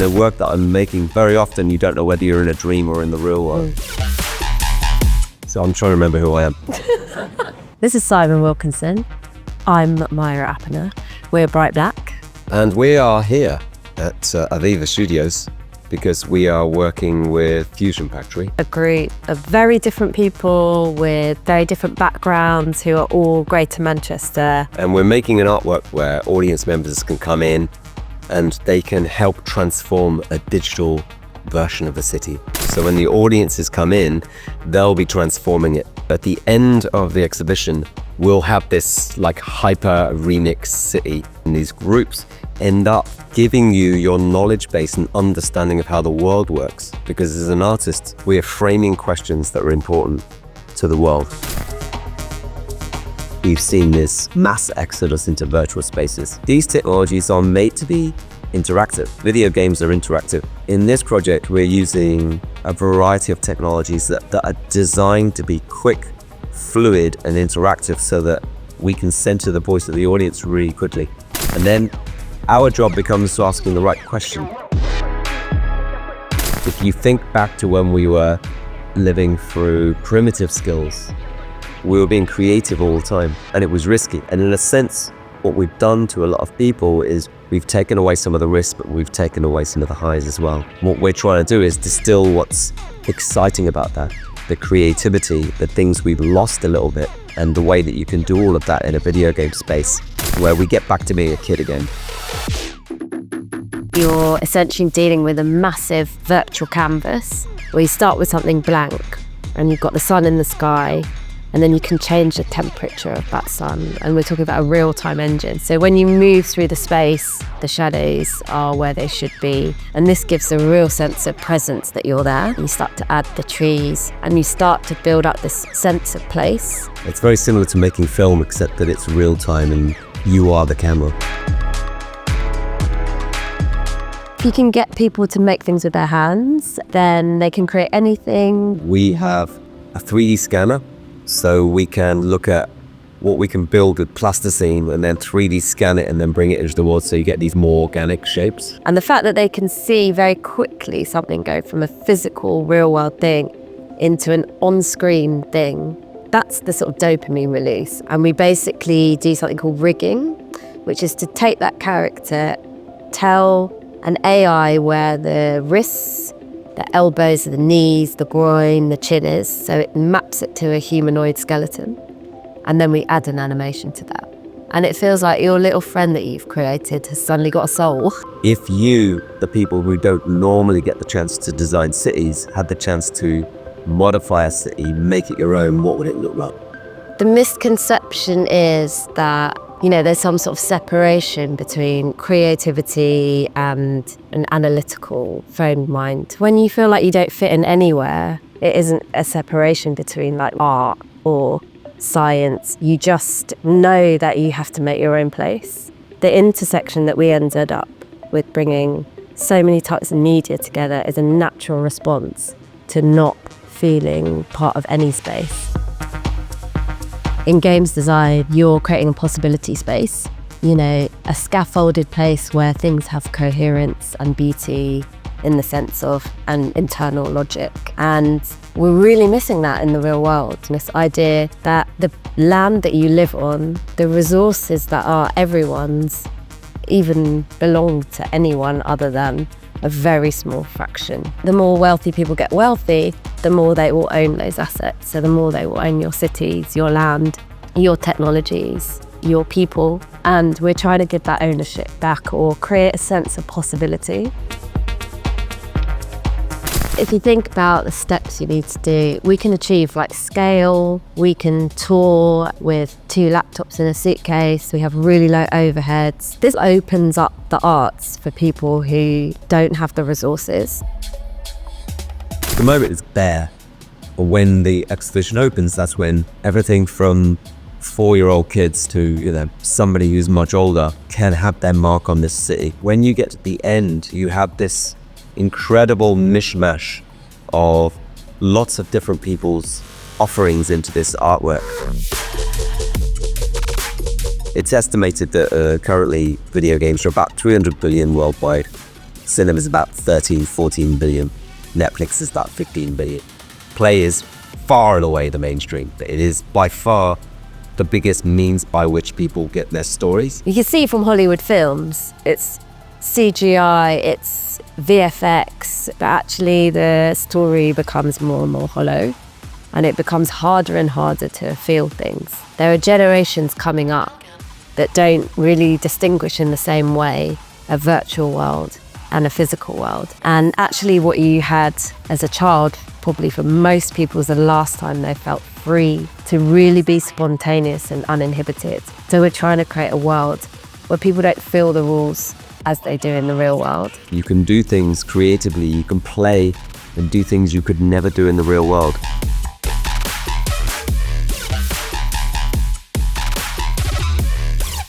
the work that I'm making, very often you don't know whether you're in a dream or in the real world. So I'm trying to remember who I am. This is Simon Wilkinson. I'm Myra Appener. We're BRiGHTBLACK. And we are here at Aviva Studios because we are working with Fusion Factory. A group of very different people with very different backgrounds who are all Greater Manchester. And we're making an artwork where audience members can come in and they can help transform a digital version of the city. So when the audiences come in, they'll be transforming it. At the end of the exhibition, we'll have this like hyper remix city, and these groups end up giving you your knowledge base and understanding of how the world works. Because as an artist, we are framing questions that are important to the world. We've seen this mass exodus into virtual spaces. These technologies are made to be interactive. Video games are interactive. In this project, we're using a variety of technologies that are designed to be quick, fluid, and interactive so that we can center the voice of the audience really quickly. And then our job becomes asking the right question. If you think back to when we were living through primitive skills, we were being creative all the time, and it was risky. And in a sense, what we've done to a lot of people is we've taken away some of the risks, but we've taken away some of the highs as well. What we're trying to do is distill what's exciting about that, the creativity, the things we've lost a little bit, and the way that you can do all of that in a video game space where we get back to being a kid again. You're essentially dealing with a massive virtual canvas where you start with something blank and you've got the sun in the sky, and then you can change the temperature of that sun. And we're talking about a real-time engine. So when you move through the space, the shadows are where they should be. And this gives a real sense of presence that you're there. You start to add the trees and you start to build up this sense of place. It's very similar to making film, except that it's real time and you are the camera. If you can get people to make things with their hands, then they can create anything. We have a 3D scanner, so we can look at what we can build with plasticine and then 3D scan it and then bring it into the world so you get these more organic shapes. And the fact that they can see very quickly something go from a physical, real-world thing into an on-screen thing, that's the sort of dopamine release. And we basically do something called rigging, which is to take that character, tell an AI where the wrists, the elbows, the knees, the groin, the chin is, so it maps it to a humanoid skeleton. And then we add an animation to that. And it feels like your little friend that you've created has suddenly got a soul. If you, the people who don't normally get the chance to design cities, had the chance to modify a city, make it your own, what would it look like? The misconception is that, you know, there's some sort of separation between creativity and an analytical phone mind. When you feel like you don't fit in anywhere, it isn't a separation between like art or science. You just know that you have to make your own place. The intersection that we ended up with, bringing so many types of media together, is a natural response to not feeling part of any space. In games design, you're creating a possibility space, you know, a scaffolded place where things have coherence and beauty in the sense of an internal logic. And we're really missing that in the real world. This idea that the land that you live on, the resources that are everyone's, even belong to anyone other than a very small fraction. The more wealthy people get wealthy, the more they will own those assets. So the more they will own your cities, your land, your technologies, your people. And we're trying to give that ownership back or create a sense of possibility. If you think about the steps you need to do, we can achieve like scale, we can tour with 2 laptops in a suitcase, we have really low overheads. This opens up the arts for people who don't have the resources. The moment is bare. When the exhibition opens, that's when everything from 4-year-old kids to, you know, somebody who's much older can have their mark on this city. When you get to the end, you have this incredible mishmash of lots of different people's offerings into this artwork. It's estimated that currently video games are about 300 billion worldwide, Cinema's about 13, 14 billion. Netflix is about 15 billion. Play is far and away the mainstream. It is by far the biggest means by which people get their stories. You can see from Hollywood films, it's CGI, it's VFX, but actually the story becomes more and more hollow, and it becomes harder and harder to feel things. There are generations coming up that don't really distinguish in the same way a virtual world and a physical world. And actually what you had as a child, probably for most people, was the last time they felt free to really be spontaneous and uninhibited. So we're trying to create a world where people don't feel the rules as they do in the real world. You can do things creatively, you can play and do things you could never do in the real world.